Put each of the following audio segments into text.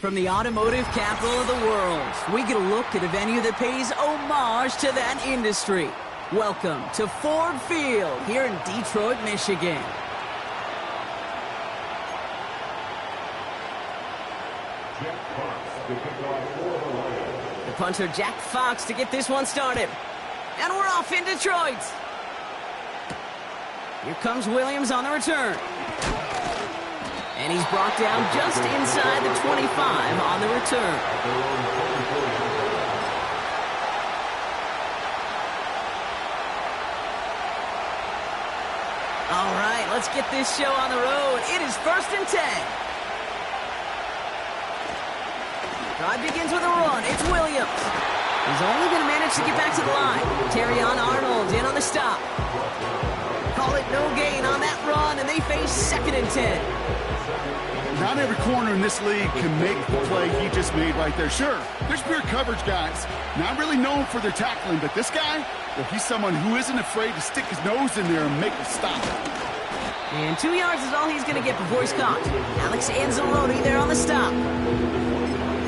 From the automotive capital of the world, we get a look at a venue that pays homage to that industry. Welcome to Ford Field here in Detroit, Michigan. The punter Jack Fox to get this one started. And we're off in Detroit. Here comes Williams on the return. And he's brought down just inside the 25 on the return. All right, let's get this show on the road. It is 1st and 10. Drive begins with a run. It's Williams. He's only going to manage to get back to the line. Terrion Arnold in on the stop. Call it no gain on that run, and they face 2nd and 10. Not every corner in this league can make the play he just made right there. Sure, there's pure coverage guys, not really known for their tackling, but this guy, well, he's someone who isn't afraid to stick his nose in there and make a stop. And 2 yards is all he's going to get before he's caught. Alex Anzalone there on the stop.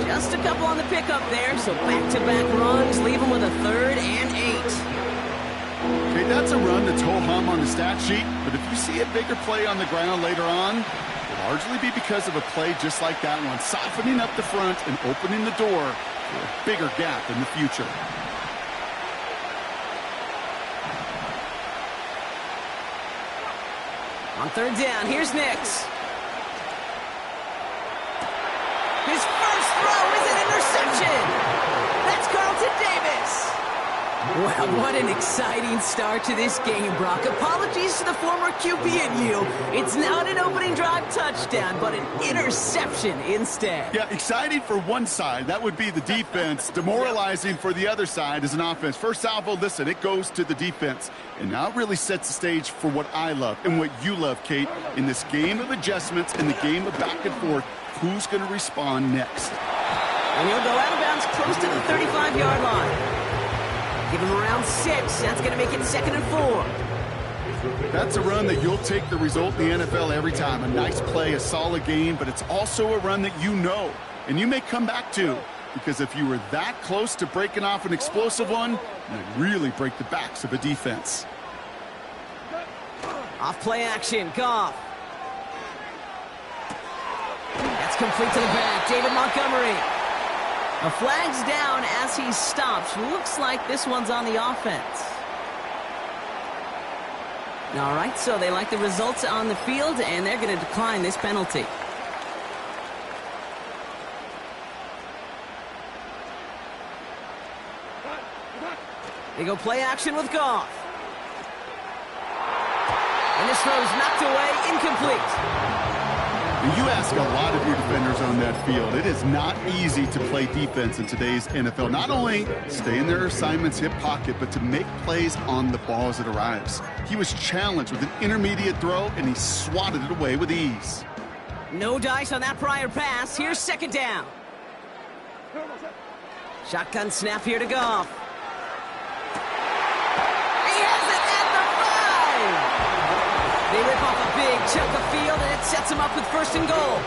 Just a couple on the pickup there, so back-to-back runs leave him with a 3rd and 8. Okay, that's a run that's ho-hum on the stat sheet, but if you see a bigger play on the ground later on, it'll largely be because of a play just like that one, softening up the front and opening the door for a bigger gap in the future. On 3rd down, here's Nix. His first throw is an interception. That's Carlton Davis. Well, what an exciting start to this game, Brock. Apologies to the former QB in you. It's not an opening drive touchdown, but an interception instead. Yeah, exciting for one side. That would be the defense. Demoralizing for the other side as an offense. First salvo, listen, it goes to the defense. And now it really sets the stage for what I love and what you love, Kate, in this game of adjustments, in the game of back and forth. Who's going to respond next? And he'll go out of bounds close to the 35-yard line. Give him around 6. That's going to make it 2nd and 4. That's a run that you'll take the result in the NFL every time. A nice play, a solid game, but it's also a run that you know and you may come back to, because if you were that close to breaking off an explosive one, you'd really break the backs of a defense. Off play action, Goff. That's complete to the back. David Montgomery. A flag's down as he stops. Looks like this one's on the offense. All right, so they like the results on the field, and they're going to decline this penalty. They go play action with Goff. And this throw's knocked away, incomplete. You ask a lot of your defenders on that field. It is not easy to play defense in today's NFL. Not only stay in their assignment's hip pocket, but to make plays on the ball as it arrives. He was challenged with an intermediate throw, and he swatted it away with ease. No dice on that prior pass. Here's second down. Shotgun snap here to Goff. He has it at the 5! They rip off a big chunk of field, and it sets them up with first and goal.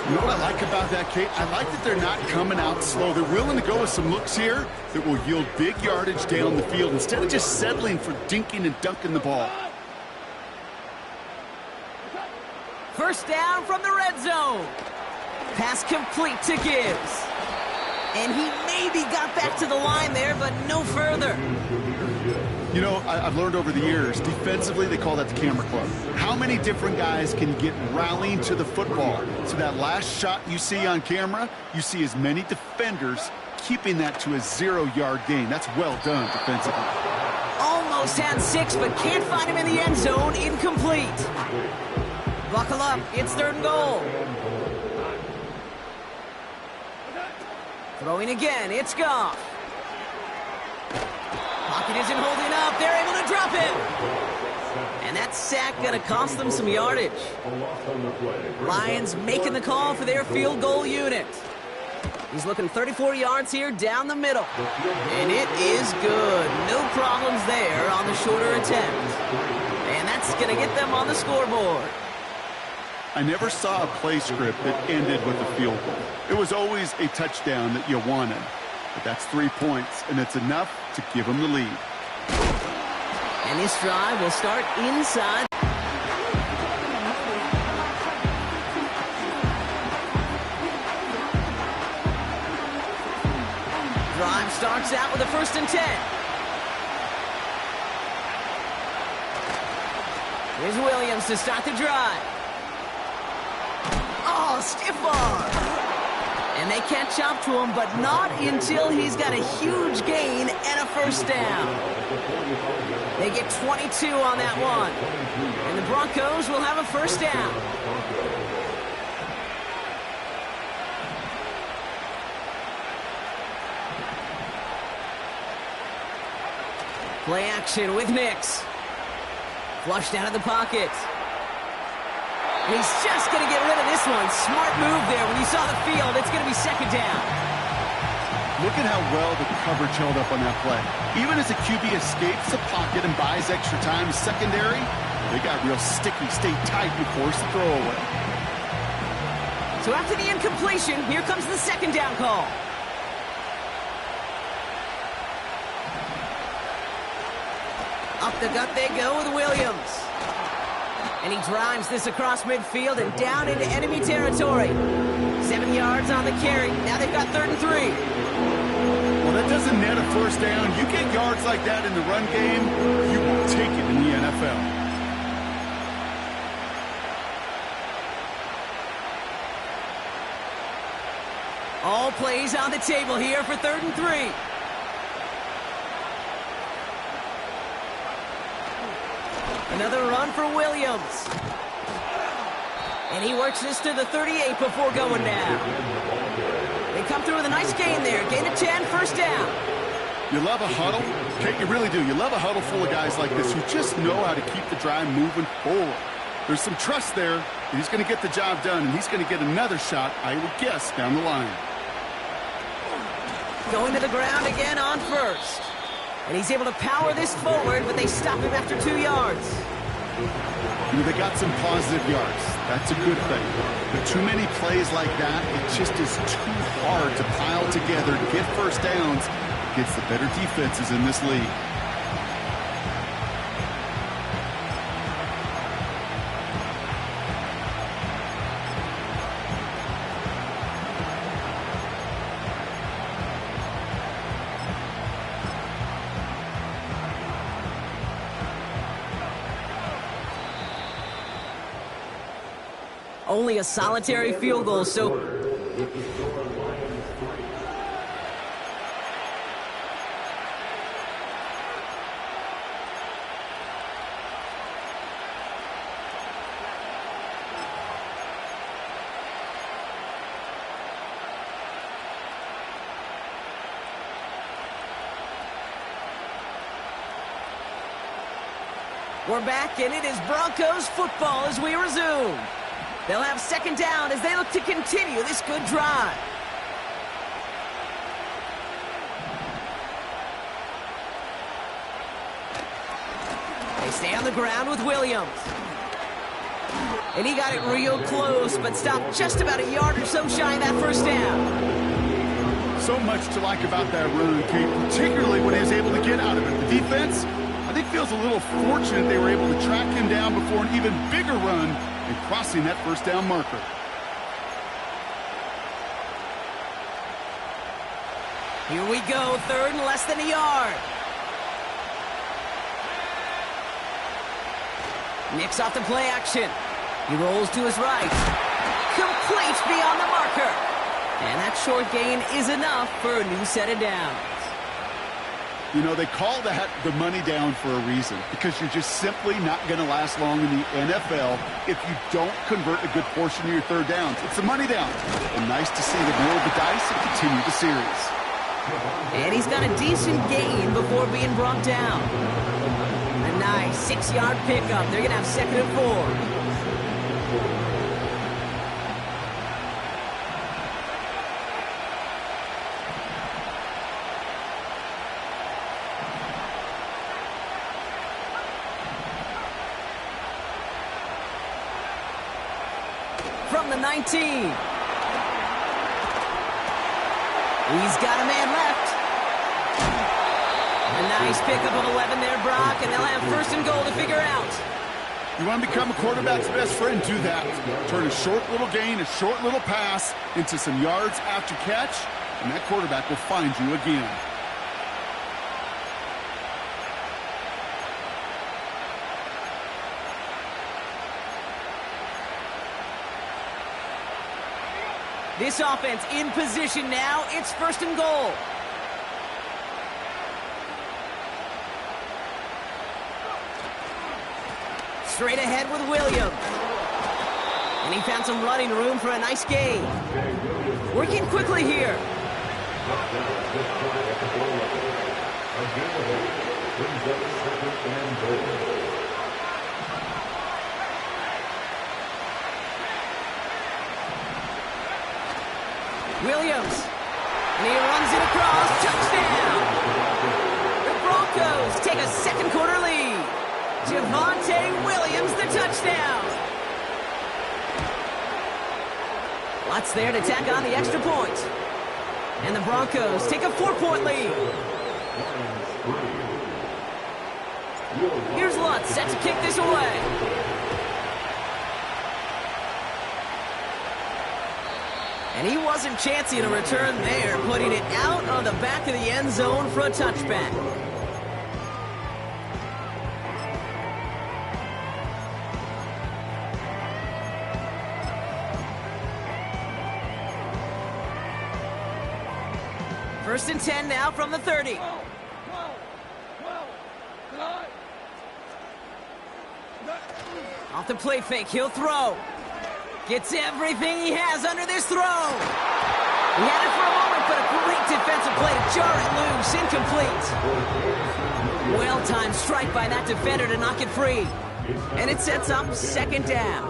You know what I like about that, Kate? I like that they're not coming out slow. They're willing to go with some looks here that will yield big yardage down the field instead of just settling for dinking and dunking the ball. First down from the red zone. Pass complete to Gibbs. And he maybe got back to the line there, but no further. You know, I've learned over the years, defensively, they call that the camera club. How many different guys can get rallying to the football? So that last shot you see on camera, you see as many defenders keeping that to a 0-yard gain. That's well done defensively. Almost had 6, but can't find him in the end zone. Incomplete. Buckle up. It's third and goal. Throwing again. It's Goff. Pocket isn't holding up. They're able to drop him. And that sack going to cost them some yardage. Lions making the call for their field goal unit. He's looking 34 yards here down the middle. And it is good. No problems there on the shorter attempt. And that's going to get them on the scoreboard. I never saw a play script that ended with a field goal. It was always a touchdown that you wanted. But that's 3 points, and it's enough to give them the lead. And this drive will start inside. Drive starts out with a 1st and 10. Here's Williams to start the drive. Oh, stiff arm. And they catch up to him, but not until he's got a huge gain and a first down. They get 22 on that one. And the Broncos will have a first down. Play action with Nix. Flushed out of the pocket. And he's just going to get rid of this one. Smart move there. When you saw the field, it's going to be second down. Look at how well the coverage held up on that play. Even as the QB escapes the pocket and buys extra time secondary, they got real sticky, stay tight, and force the throwaway. So after the incompletion, here comes the second down call. Up the gut they go with Williams. And he drives this across midfield and down into enemy territory. 7 yards on the carry. Now they've got 3rd and 3. Well, that doesn't net a first down. You get yards like that in the run game, you will take it in the NFL. All plays on the table here for 3rd and 3. Another run for Williams. And he works this to the 38 before going down. They come through with a nice gain there. Gain of 10, first down. You love a huddle? Kate, you really do. You love a huddle full of guys like this who just know how to keep the drive moving forward. There's some trust there that he's going to get the job done, and he's going to get another shot, I would guess, down the line. Going to the ground again on first. And he's able to power this forward, but they stop him after 2 yards. You know, they got some positive yards. That's a good thing. But too many plays like that, it just is too hard to pile together, get first downs against the better defenses in this league. Only a solitary field goal, so... We're back, and it is Broncos football as we resume. They'll have second down as they look to continue this good drive. They stay on the ground with Williams. And he got it real close, but stopped just about a yard or so shy of that first down. So much to like about that run, Kate, particularly when he was able to get out of it. The defense, I think, feels a little fortunate they were able to track him down before an even bigger run and crossing that first down marker. Here we go, third and less than a yard. Nicks off the play action. He rolls to his right. Complete beyond the marker. And that short gain is enough for a new set of downs. You know, they call that the money down for a reason, because you're just simply not going to last long in the NFL if you don't convert a good portion of your third downs. It's a money down. And nice to see them roll the dice and continue the series. And he's got a decent gain before being brought down. A nice 6-yard pickup. They're going to have second and 4. From the 19. He's got a man left. A nice pickup of 11 there, Brock, and they'll have first and goal to figure out. You want to become a quarterback's best friend, do that. Turn a short little gain, a short little pass into some yards after catch, and that quarterback will find you again. This offense in position now. It's first and goal. Straight ahead with Williams. And he found some running room for a nice gain. Working quickly here. Williams, and he runs it across, touchdown! The Broncos take a second quarter lead. Javonte Williams, the touchdown! Lots there to tack on the extra point. And the Broncos take a 4-point lead. Here's Lutz set to kick this away. And he wasn't chancing a return there, putting it out on the back of the end zone for a touchback. First and 10 now from the 30. Off the play fake, he'll throw. Gets everything he has under this throw. He had it for a moment, but a great defensive play to jar it loose, incomplete. Well-timed strike by that defender to knock it free. And it sets up second down.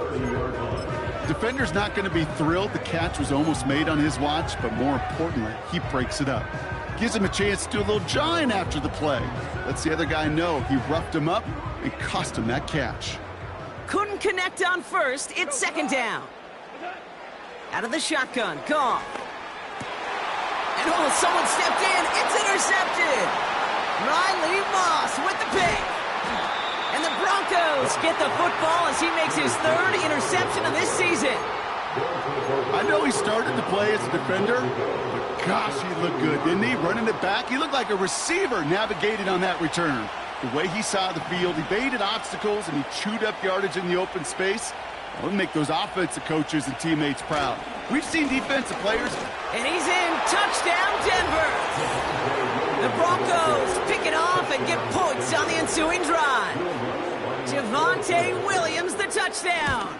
Defender's not going to be thrilled the catch was almost made on his watch, but more importantly, he breaks it up. Gives him a chance to do a little jawing after the play. Lets the other guy know he roughed him up and cost him that catch. Couldn't connect on first. It's second down. Out of the shotgun. Goff. And oh, someone stepped in. It's intercepted. Riley Moss with the pick. And the Broncos get the football as he makes his third interception of this season. I know he started the play as a defender, but gosh, he looked good, didn't he? Running it back, he looked like a receiver navigating on that return. The way he saw the field, he baited obstacles and he chewed up yardage in the open space. That would make those offensive coaches and teammates proud. We've seen defensive players. And he's in. Touchdown, Denver. The Broncos pick it off and get points on the ensuing drive. Javonte Williams, the touchdown.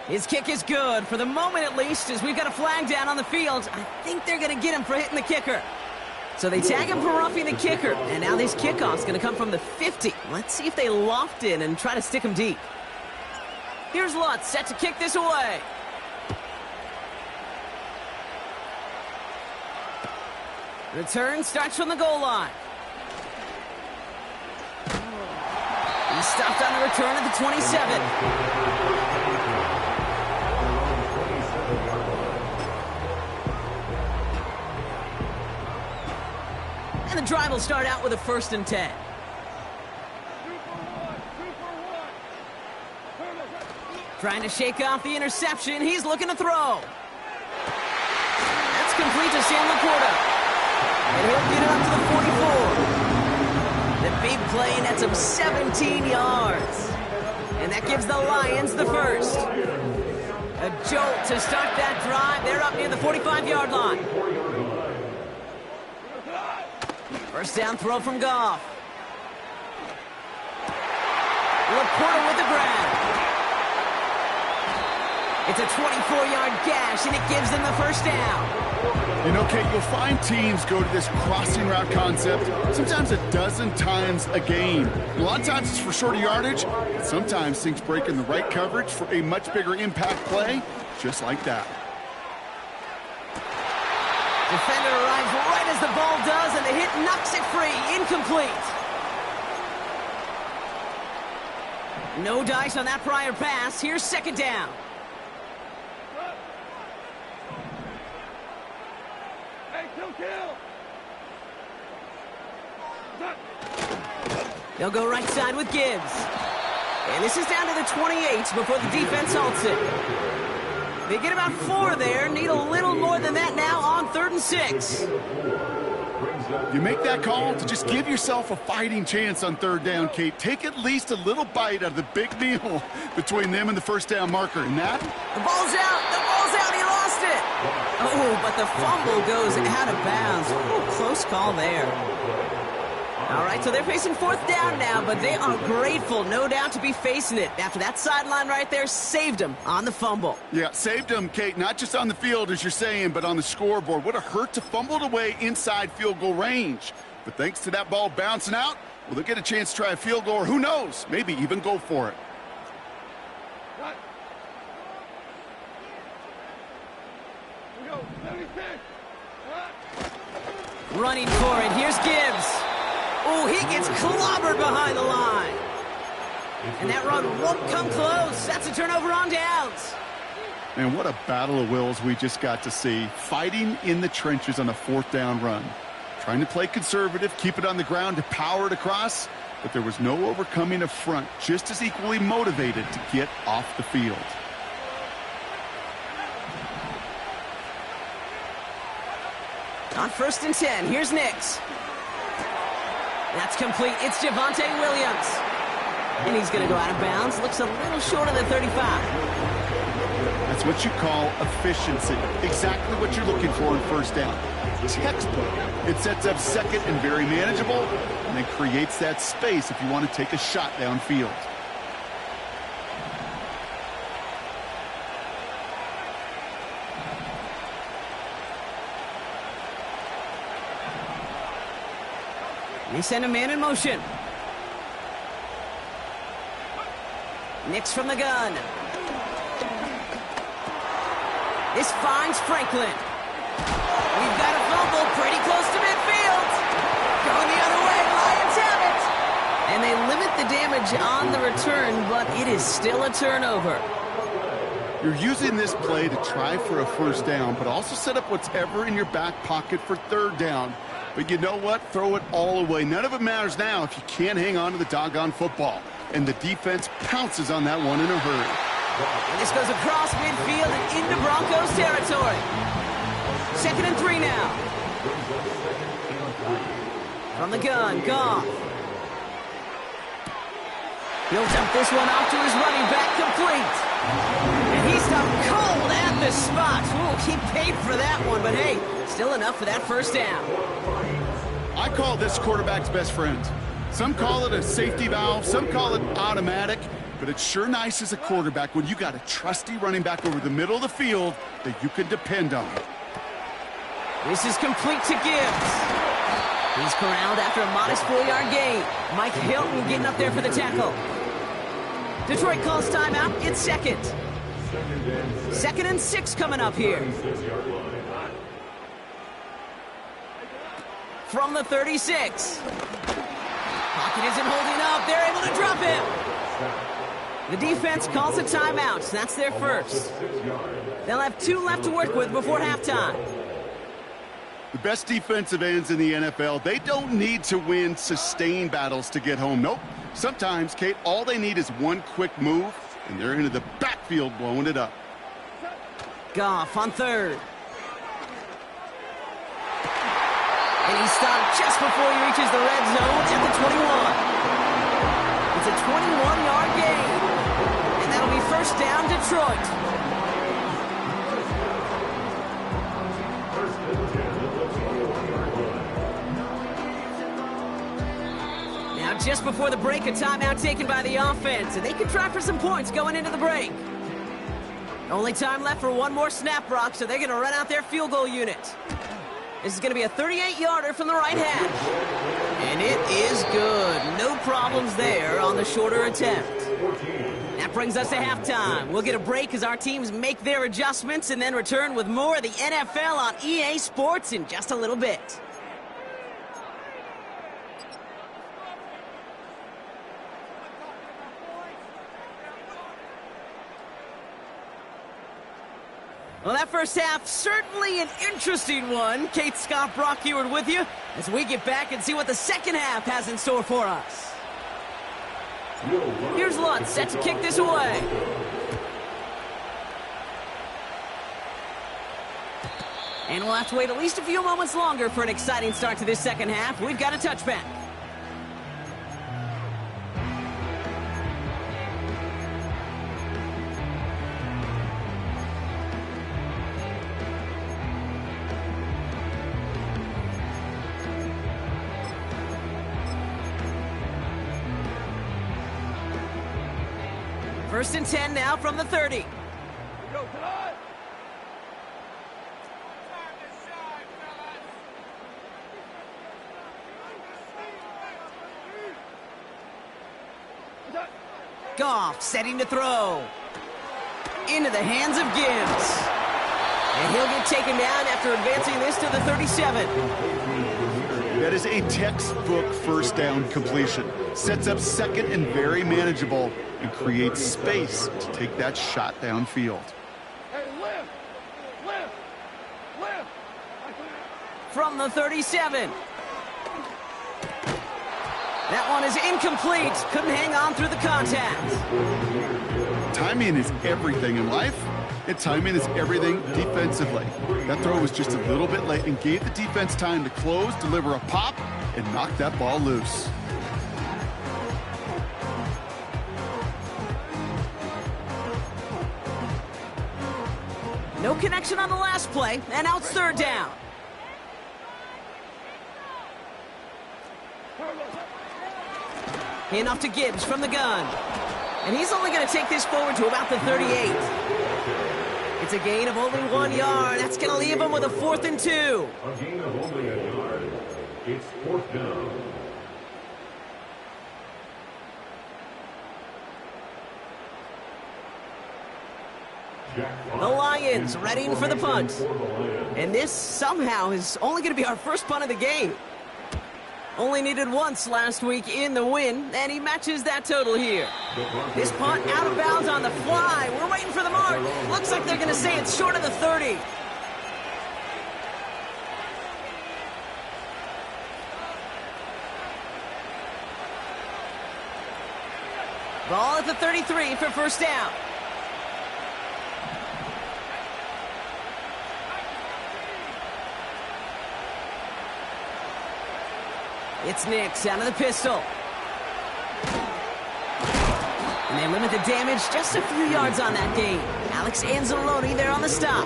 His kick is good, for the moment at least, as we've got a flag down on the field. I think they're going to get him for hitting the kicker. So they tag him for roughing the kicker, and now this kickoff's going to come from the 50. Let's see if they loft in and try to stick him deep. Here's Lutz, set to kick this away. Return starts from the goal line. He stopped on the return at the 27. And the drive will start out with a 1st and 10. Trying to shake off the interception. He's looking to throw. That's complete to Sam Laporta. And he'll get it up to the 44. The big play nets him 17 yards. And that gives the Lions the first. A jolt to start that drive. They're up near the 45-yard line. First down throw from Goff. Laporta with the grab. It's a 24-yard gash, and it gives them the first down. You know, Kate, you'll find teams go to this crossing route concept sometimes a dozen times a game. A lot of times it's for shorter yardage, but sometimes things break in the right coverage for a much bigger impact play, just like that. Defender arrives right as the ball does, and the hit knocks it free. Incomplete. No dice on that prior pass. Here's 2nd down. They'll go right side with Gibbs. And this is down to the 28 before the defense halts it. They get about 4 there. Need a little more than that now on 3rd and 6. You make that call to just give yourself a fighting chance on 3rd down, Kate. Take at least a little bite out of the big meal between them and the 1st down marker. And that? The ball's out. The ball's out. He lost it. Oh, but the fumble goes out of bounds. Ooh, close call there. All right, so they're facing 4th down now, but they are grateful, no doubt, to be facing it. After that sideline right there saved them on the fumble. Yeah, saved them, Kate, not just on the field, as you're saying, but on the scoreboard. What a hurt to fumble it away inside field goal range. But thanks to that ball bouncing out, well, they'll get a chance to try a field goal, or who knows, maybe even go for it. Running for it, here's Gibbs. Oh, he gets clobbered behind the line. And that run won't come close. That's a turnover on downs. And what a battle of wills we just got to see. Fighting in the trenches on a 4th down run. Trying to play conservative, keep it on the ground to power it across. But there was no overcoming a front, just as equally motivated to get off the field. On 1st and 10, here's Nix. That's complete. It's Javonte Williams. And he's going to go out of bounds. Looks a little short of the 35. That's what you call efficiency. Exactly what you're looking for in 1st down. Textbook. It sets up 2nd and very manageable, and then creates that space if you want to take a shot downfield. They send a man in motion. Nix from the gun. This finds Franklin. We've got a fumble pretty close to midfield. Going the other way, Lions have it. And they limit the damage on the return, but it is still a turnover. You're using this play to try for a 1st down, but also set up whatever in your back pocket for 3rd down. But you know what? Throw it all away. None of it matters now if you can't hang on to the doggone football. And the defense pounces on that one in a hurry. And this goes across midfield and into Broncos territory. 2nd and 3 now. From the gun, Goff. He'll dump this one off to his running back, complete. And he stopped cold at the spot. Ooh, he paid for that one, but hey, still enough for that 1st down. I call this quarterback's best friend. Some call it a safety valve, some call it automatic, but it's sure nice as a quarterback when you got a trusty running back over the middle of the field that you can depend on. This is complete to Gibbs. He's corralled after a modest 4-yard gain. Mike Hilton getting up there for the tackle. Detroit calls timeout. It's second. 2nd and 6 coming up here. From the 36. Pocket isn't holding up. They're able to drop him. The defense calls a timeout. That's their first. They'll have 2 left to work with before halftime. The best defensive ends in the NFL, they don't need to win sustained battles to get home. Nope. Sometimes, Kate, all they need is one quick move, and they're into the backfield blowing it up. Goff on 3rd. And he's stopped just before he reaches the red zone at the 21. It's a 21-yard gain. And that'll be first down, Detroit. Now, just before the break, a timeout taken by the offense. And they can try for some points going into the break. Only time left for one more snap, Brock, so they're going to run out their field goal unit. This is going to be a 38-yarder from the right hash. And it is good. No problems there on the shorter attempt. That brings us to halftime. We'll get a break as our teams make their adjustments and then return with more of the NFL on EA Sports in just a little bit. Well, that first half, certainly an interesting one. Kate, Scott, Brock Eward with you as we get back and see what the second half has in store for us. Here's Lutz set to kick this away. And we'll have to wait at least a few moments longer for an exciting start to this second half. We've got a touchback. First and 10 now from the 30. Goff setting to throw. Into the hands of Gibbs. And he'll get taken down after advancing this to the 37. That is a textbook first down completion. Sets up second and very manageable and creates space to take that shot downfield. From the 37. That one is incomplete. Couldn't hang on through the contact. Timing is everything in life, and timing is everything defensively. That throw was just a little bit late and gave the defense time to close, deliver a pop, and knock that ball loose. No connection on the last play, and now it's third down. Handoff to Gibbs from the gun. And he's only going to take this forward to about the 38. It's a gain of only 1 yard. That's going to leave him with a 4th and 2. A gain of only a yard. It's 4th down. The Lions readying for the punt. And this somehow is only going to be our first punt of the game. Only needed once last week in the win, and he matches that total here. This punt out of bounds on the fly. We're waiting for the mark. Looks like they're going to say it's short of the 30. Ball at the 33 for first down. It's Nix out of the pistol. And they limit the damage just a few yards on that gain. Alex Anzalone there on the stop.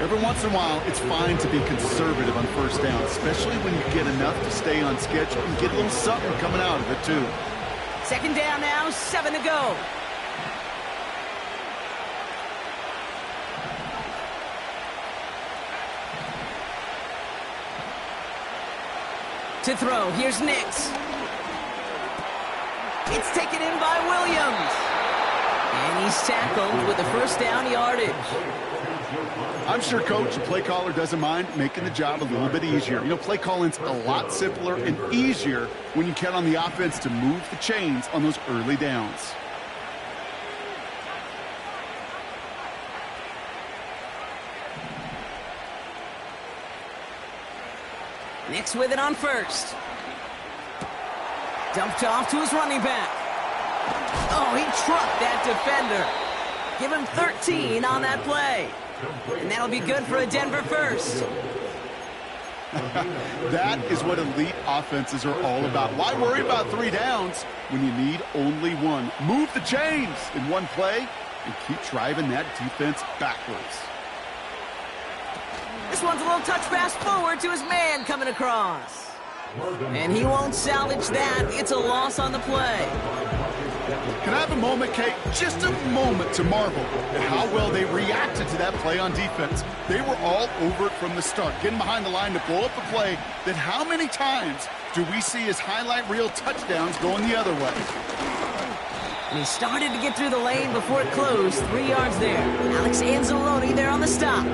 Every once in a while, it's fine to be conservative on first down, especially when you get enough to stay on schedule and get a little something coming out of it, too. Second down now, 7 to go. To throw, here's Nix. It's taken in by Williams. And he's tackled with the first down yardage. I'm sure, Coach, the play caller doesn't mind making the job a little bit easier. You know, play calling's a lot simpler and easier when you count on the offense to move the chains on those early downs. Nix with it on first. Dumped off to his running back. Oh, he trucked that defender. Give him 13 on that play. And that'll be good for a Denver first. That is what elite offenses are all about. Why worry about 3 downs when you need only one? Move the chains in one play and keep driving that defense backwards. This one's a little touch pass forward to his man coming across. And he won't salvage that. It's a loss on the play. Can I have a moment, Kate? Just a moment to marvel at how well they reacted to that play on defense. They were all over it from the start, getting behind the line to blow up the play. That how many times do we see his highlight reel touchdowns going the other way? And he started to get through the lane before it closed. 3 yards there. Alex Anzalone there on the stop.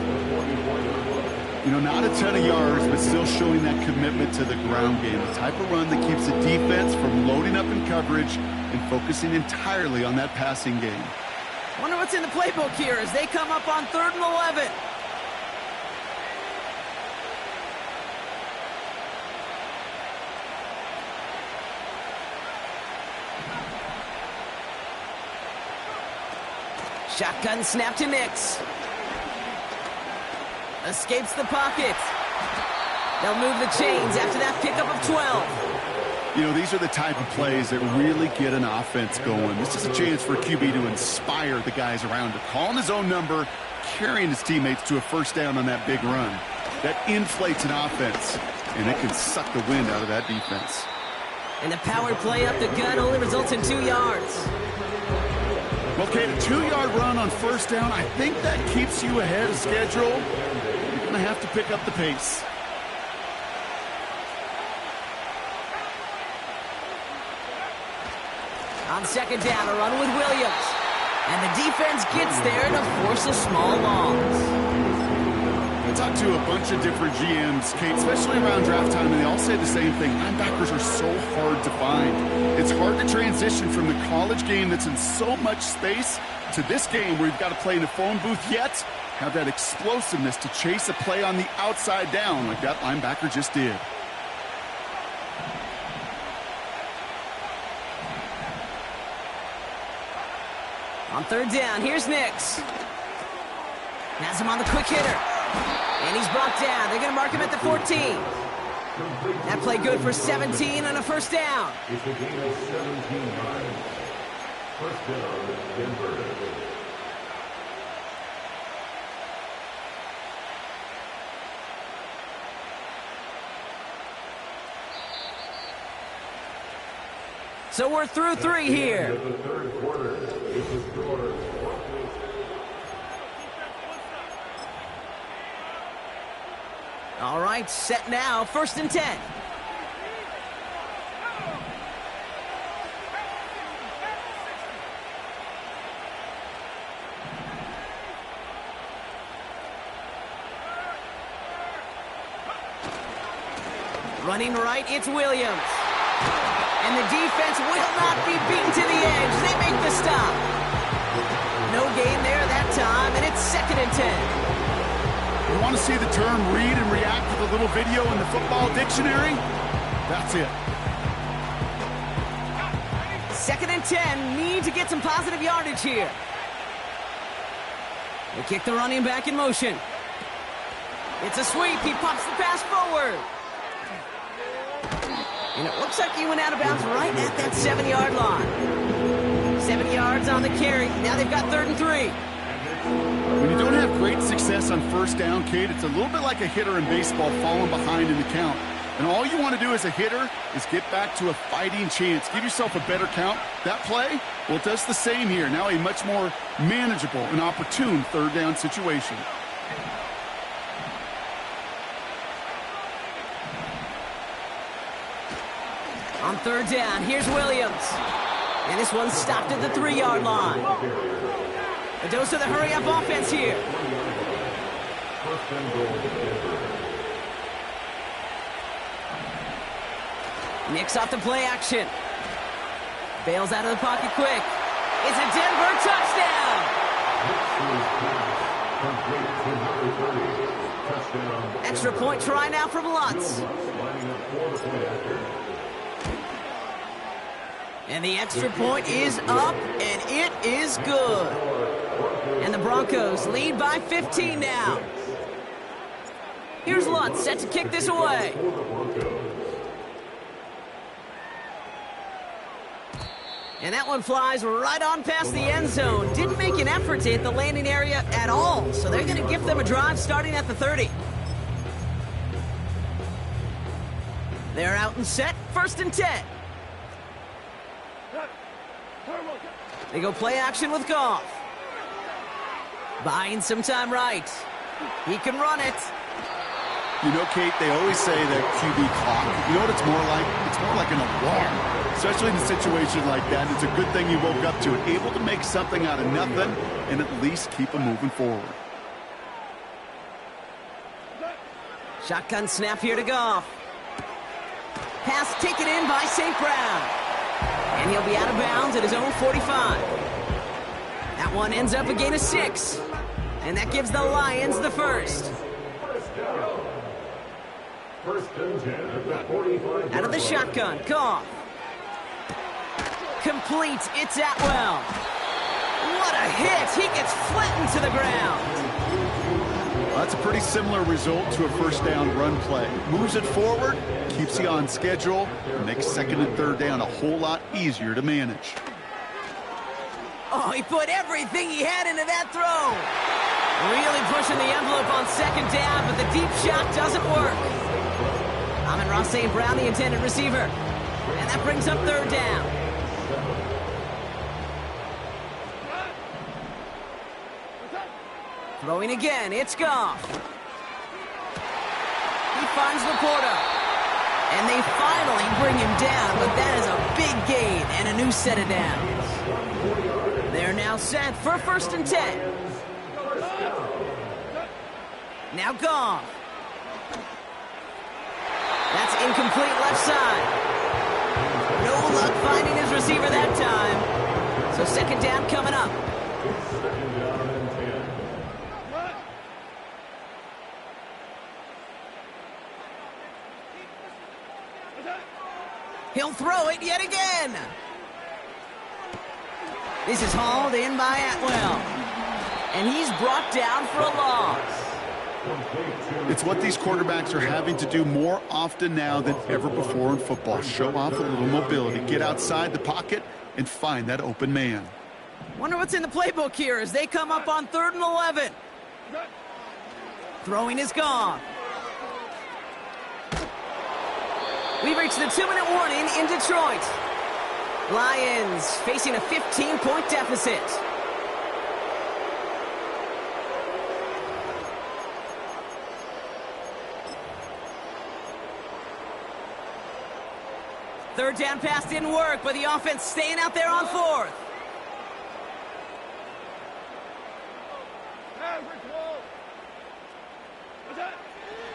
You know, not a ton of yards, but still showing that commitment to the ground game. The type of run that keeps the defense from loading up in coverage and focusing entirely on that passing game. Wonder what's in the playbook here as they come up on 3rd and 11. Shotgun snap to Nix. Escapes the pocket. They'll move the chains after that pickup of 12. You know, these are the type of plays that really get an offense going. This is a chance for a QB to inspire the guys around him. Calling his own number, carrying his teammates to a first down on that big run. That inflates an offense, and it can suck the wind out of that defense. And the power play up the gut only results in 2 yards. Well, Kate, a 2-yard run on first down, I think that keeps you ahead of schedule. You're going to have to pick up the pace. On 2nd down, a run with Williams. And the defense gets there to force a small loss. I talked to a bunch of different GMs, Kate, especially around draft time, and they all say the same thing. Linebackers are so hard to find. It's hard to transition from the college game that's in so much space to this game where you've got to play in a phone booth, yet have that explosiveness to chase a play on the outside down like that linebacker just did. On 3rd down, here's Nix. Has him on the quick hitter. And he's brought down. They're going to mark him at the 14. That play good for 17 and a first down. It's a game of 17-9. First down, Denver. So we're through 3 here. The third quarter is the score. All right, set now, 1st and 10. Running right, it's Williams. And the defense will not be beaten to the edge. They make the stop. No gain there that time, and it's 2nd and 10. You want to see the term read and react to the little video in the football dictionary? That's it. 2nd and 10, need to get some positive yardage here. They kick the running back in motion. It's a sweep. He pops the pass forward. And it looks like he went out of bounds right at that 7-yard line. 7 yards on the carry. Now they've got 3rd and 3. When you don't have great success on first down, Kate, it's a little bit like a hitter in baseball falling behind in the count. And all you want to do as a hitter is get back to a fighting chance. Give yourself a better count. That play, well, it does the same here. Now a much more manageable and opportune 3rd down situation. On third down, here's Williams. And this one's stopped at the 3-yard line. A dose of the hurry-up offense here. Nicks off the play action. Bails out of the pocket quick. It's a Denver touchdown! Extra point try now from Lutz. And the extra point is up, and it is good. And the Broncos lead by 15 now. Here's Lutz set to kick this away. And that one flies right on past the end zone. Didn't make an effort to hit the landing area at all, so they're going to give them a drive starting at the 30. They're out and set, 1st and 10. They go play action with Goff. Buying some time right. He can run it. You know, Kate, they always say that QB clock. You know what it's more like? It's more like an alarm, especially in a situation like that. It's a good thing you woke up to it, able to make something out of nothing and at least keep them moving forward. Shotgun snap here to Goff. Pass taken in by St. Brown. And he'll be out of bounds at his own 45. That one ends up a gain of 6. And that gives the Lions the first. Out of the shotgun, Goff. Complete, it's Atwell. What a hit! He gets flattened to the ground. Well, that's a pretty similar result to a first down run play. Moves it forward, keeps you on schedule, and makes 2nd and 3rd down a whole lot easier to manage. Oh, he put everything he had into that throw. Really pushing the envelope on 2nd down, but the deep shot doesn't work. Amon-Ra St. Brown, the intended receiver. And that brings up 3rd down. Throwing again, it's Goff. He finds Laporta. And they finally bring him down, but that is a big gain and a new set of downs. They're now set for 1st and 10. Now Goff. That's incomplete left side. No luck finding his receiver that time. So 2nd down coming up. He'll throw it yet again. This is hauled in by Atwell. And he's brought down for a loss. It's what these quarterbacks are having to do more often now than ever before in football. Show off a little mobility. Get outside the pocket and find that open man. Wonder what's in the playbook here as they come up on 3rd and 11. Throwing is gone. We've reached the 2-minute warning in Detroit. Lions facing a 15-point deficit. Third down pass didn't work, but the offense staying out there on 4th.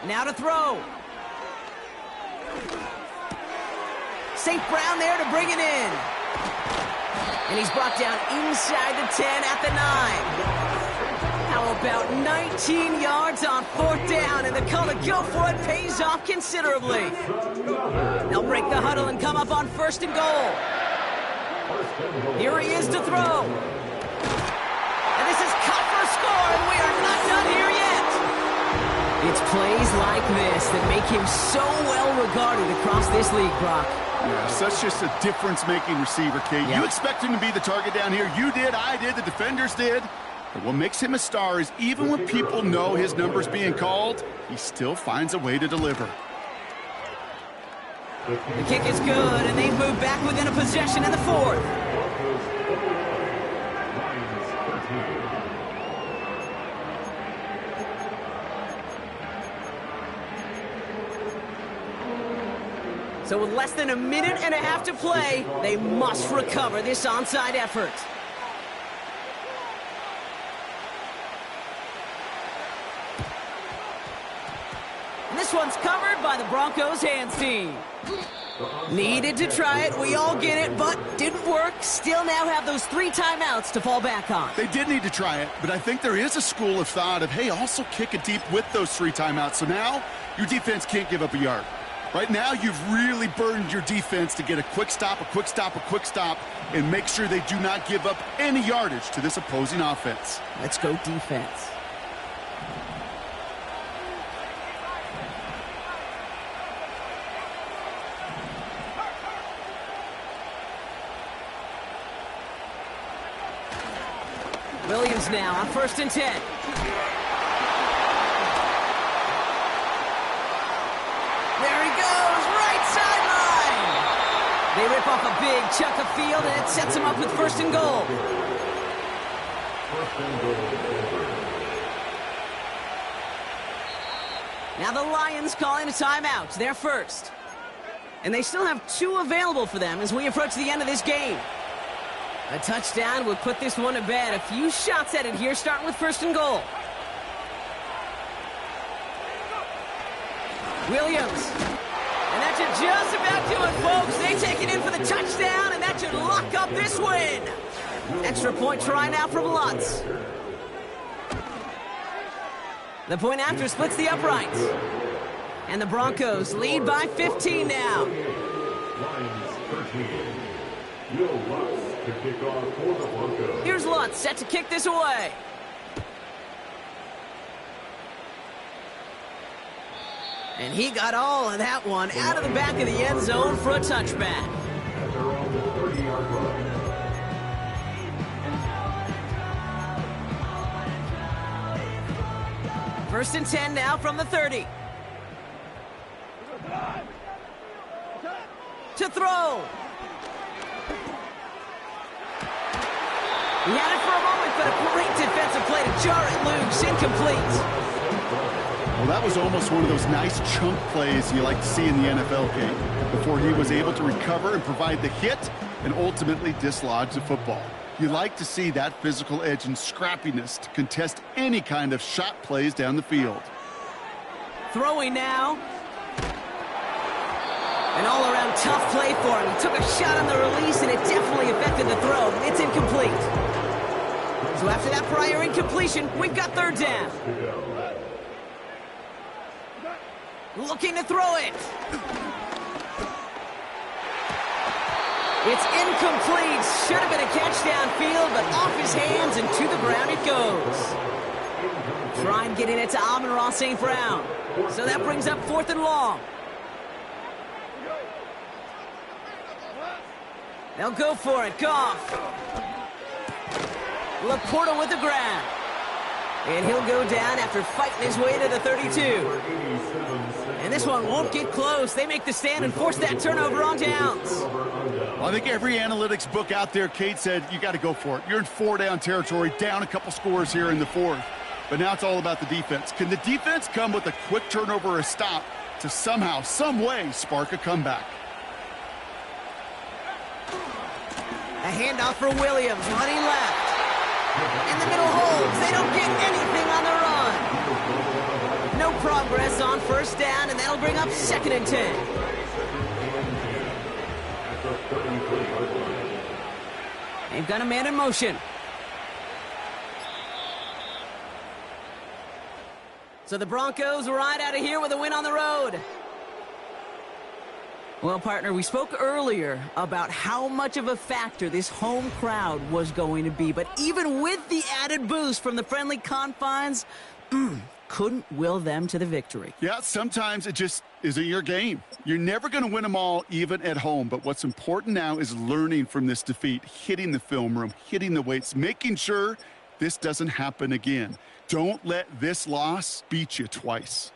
Now to throw. St. Brown there to bring it in. And he's brought down inside the 10 at the 9. How about 19 yards on 4th down, and the call to go for it pays off considerably. They'll break the huddle and come up on 1st and goal. Here he is to throw. And this is cut for a score, and we are not done here yet. It's plays like this that make him so well regarded across this league, Brock. Yeah, such just a difference-making receiver, Kate. Yeah. You expect him to be the target down here. You did, I did, the defenders did. But what makes him a star is even when people know his number's being called, he still finds a way to deliver. The kick is good, and they move back within a possession in the 4th. So with less than a minute and a half to play, they must recover this onside effort. And this one's covered by the Broncos hands team. Needed to try it, we all get it, but didn't work. Still now have those 3 timeouts to fall back on. They did need to try it, but I think there is a school of thought of, hey, also kick it deep with those 3 timeouts. So now your defense can't give up a yard. Right now, you've really burdened your defense to get a quick stop, a quick stop, a quick stop, and make sure they do not give up any yardage to this opposing offense. Let's go defense. Williams now on 1st and 10. There he goes, right sideline. They rip off a big chunk of field, and it sets them up with 1st and goal. Now the Lions calling a timeout. They're first. And they still have 2 available for them as we approach the end of this game. A touchdown would put this one to bed. A few shots at it here, starting with 1st and goal. Williams. And that should just about do it, folks. They take it in for the touchdown, and that should lock up this win. Extra point try now from Lutz. The point after splits the uprights. And the Broncos lead by 15 now. Lions 13. Will Lutz to kick off for the Broncos. Here's Lutz set to kick this away. And he got all of that one out of the back of the end zone for a touchback. At their own 30-yard line. First and 10 now from the 30. To throw. He had it for a moment, but a great defensive play to jar it loose. Incomplete. Well, that was almost one of those nice chunk plays you like to see in the NFL game before he was able to recover and provide the hit and ultimately dislodge the football. You like to see that physical edge and scrappiness to contest any kind of shot plays down the field. Throwing now. An all-around tough play for him. He took a shot on the release, and it definitely affected the throw. It's incomplete. So after that prior incompletion, we've got 3rd down. Looking to throw it. It's incomplete. Should have been a catch downfield, but off his hands and to the ground it goes. Trying getting it to Amon-Ra St. Brown. So that brings up 4th and long. They'll go for it. Goff. Laporta with the grab. And he'll go down after fighting his way to the 32. And this one won't get close. They make the stand and force that turnover on downs. Well, I think every analytics book out there, Kate, said you got to go for it. You're in 4-down territory, down a couple scores here in the 4th. But now it's all about the defense. Can the defense come with a quick turnover or a stop to somehow, some way, spark a comeback? A handoff for Williams, running left. In the middle holds. They don't get anything on the run. No progress on 1st down, and that'll bring up 2nd and 10. They've got a man in motion. So the Broncos ride out of here with a win on the road. Well, partner, we spoke earlier about how much of a factor this home crowd was going to be. But even with the added boost from the friendly confines, couldn't will them to the victory. Yeah, sometimes it just isn't your game. You're never going to win them all, even at home. But what's important now is learning from this defeat, hitting the film room, hitting the weights, making sure this doesn't happen again. Don't let this loss beat you twice.